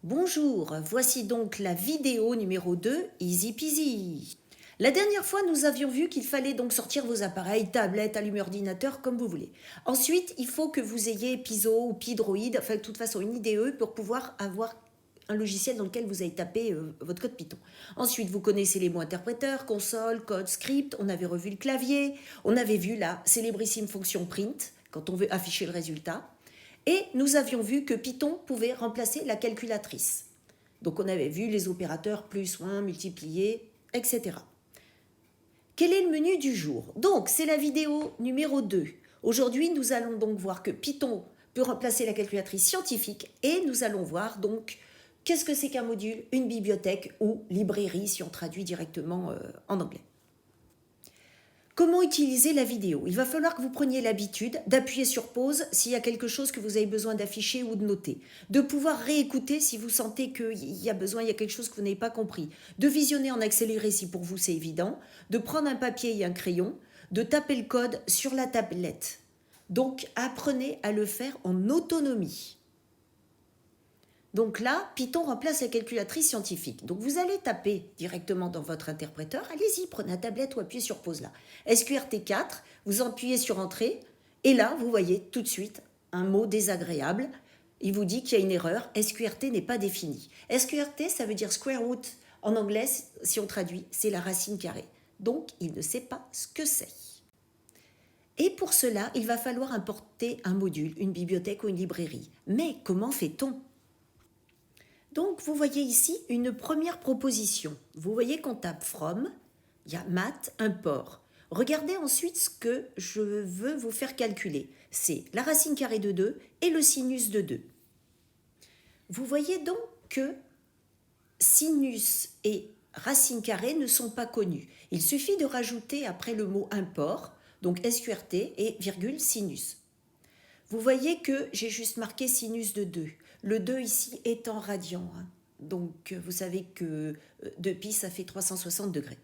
Bonjour, voici donc la vidéo numéro 2, Easy Peasy. La dernière fois, nous avions vu qu'il fallait donc sortir vos appareils, tablettes, allumé-ordinateur, comme vous voulez. Ensuite, il faut que vous ayez Piso ou Pidroid, enfin de toute façon une IDE pour pouvoir avoir un logiciel dans lequel vous avez tapé votre code Python. Ensuite, vous connaissez les mots interpréteurs, console, code, script, on avait revu le clavier, on avait vu la célébrissime fonction print, quand on veut afficher le résultat. Et nous avions vu que Python pouvait remplacer la calculatrice. Donc on avait vu les opérateurs plus, moins, multiplier, etc. Quel est le menu du jour? Donc c'est la vidéo numéro 2. Aujourd'hui nous allons donc voir que Python peut remplacer la calculatrice scientifique et nous allons voir donc qu'est-ce que c'est qu'un module, une bibliothèque ou librairie si on traduit directement en anglais. Comment utiliser la vidéo? Il va falloir que vous preniez l'habitude d'appuyer sur pause s'il y a quelque chose que vous avez besoin d'afficher ou de noter, de pouvoir réécouter si vous sentez qu'il y a besoin, il y a quelque chose que vous n'avez pas compris, de visionner en accéléré si pour vous c'est évident, de prendre un papier et un crayon, de taper le code sur la tablette. Donc apprenez à le faire en autonomie. Donc là, Python remplace la calculatrice scientifique. Donc vous allez taper directement dans votre interpréteur. Allez-y, prenez la tablette ou appuyez sur pause là. SQRT4, vous appuyez sur entrée. Et là, vous voyez tout de suite un mot désagréable. Il vous dit qu'il y a une erreur. SQRT n'est pas défini. SQRT, ça veut dire square root. En anglais, si on traduit, c'est la racine carrée. Donc, il ne sait pas ce que c'est. Et pour cela, il va falloir importer un module, une bibliothèque ou une librairie. Mais comment fait-on ? Donc, vous voyez ici une première proposition. Vous voyez qu'on tape from, il y a math, import. Regardez ensuite ce que je veux vous faire calculer. C'est la racine carrée de 2 et le sinus de 2. Vous voyez donc que sinus et racine carrée ne sont pas connus. Il suffit de rajouter après le mot import, donc SQRT et virgule sinus. Vous voyez que j'ai juste marqué sinus de 2. Le 2 ici est en radian. Donc, vous savez que 2π, ça fait 360 degrés.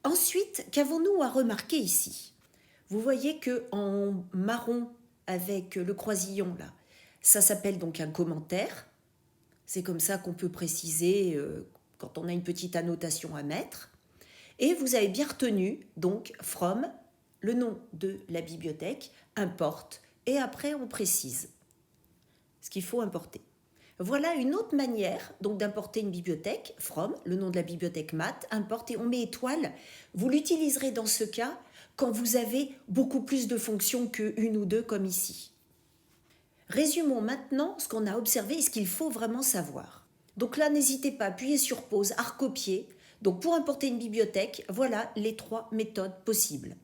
Ensuite, qu'avons-nous à remarquer ici? Vous voyez qu'en marron avec le croisillon, là, ça s'appelle donc un commentaire. C'est comme ça qu'on peut préciser quand on a une petite annotation à mettre. Et vous avez bien retenu, donc, from, le nom de la bibliothèque, import, et après on précise ce qu'il faut importer. Voilà une autre manière donc d'importer une bibliothèque, from, le nom de la bibliothèque math, import et on met étoile. Vous l'utiliserez dans ce cas quand vous avez beaucoup plus de fonctions qu'une ou deux comme ici. Résumons maintenant ce qu'on a observé et ce qu'il faut vraiment savoir. Donc là, n'hésitez pas à appuyer sur pause, à recopier. Donc pour importer une bibliothèque, voilà les 3 méthodes possibles.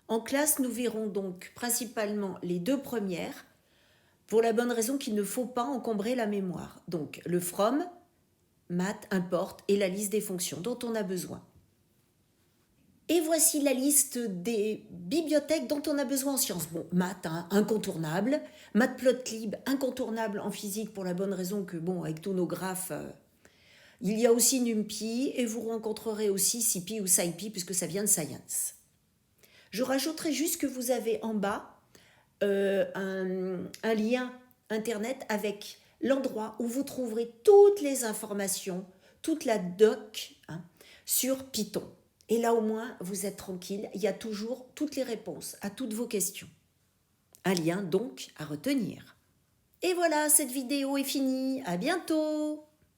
En classe, nous verrons donc principalement les 2 premières, pour la bonne raison qu'il ne faut pas encombrer la mémoire. Donc le from, math, import et la liste des fonctions dont on a besoin. Et voici la liste des bibliothèques dont on a besoin en sciences. Bon, math, incontournable. Matplotlib, incontournable en physique pour la bonne raison que, bon, avec tous nos graphes, il y a aussi NumPy et vous rencontrerez aussi CPy ou SciPy puisque ça vient de Science. Je rajouterai juste que vous avez en bas un lien internet avec l'endroit où vous trouverez toutes les informations, toute la doc sur Python. Et là au moins, vous êtes tranquille, il y a toujours toutes les réponses à toutes vos questions. Un lien donc à retenir. Et voilà, cette vidéo est finie, à bientôt!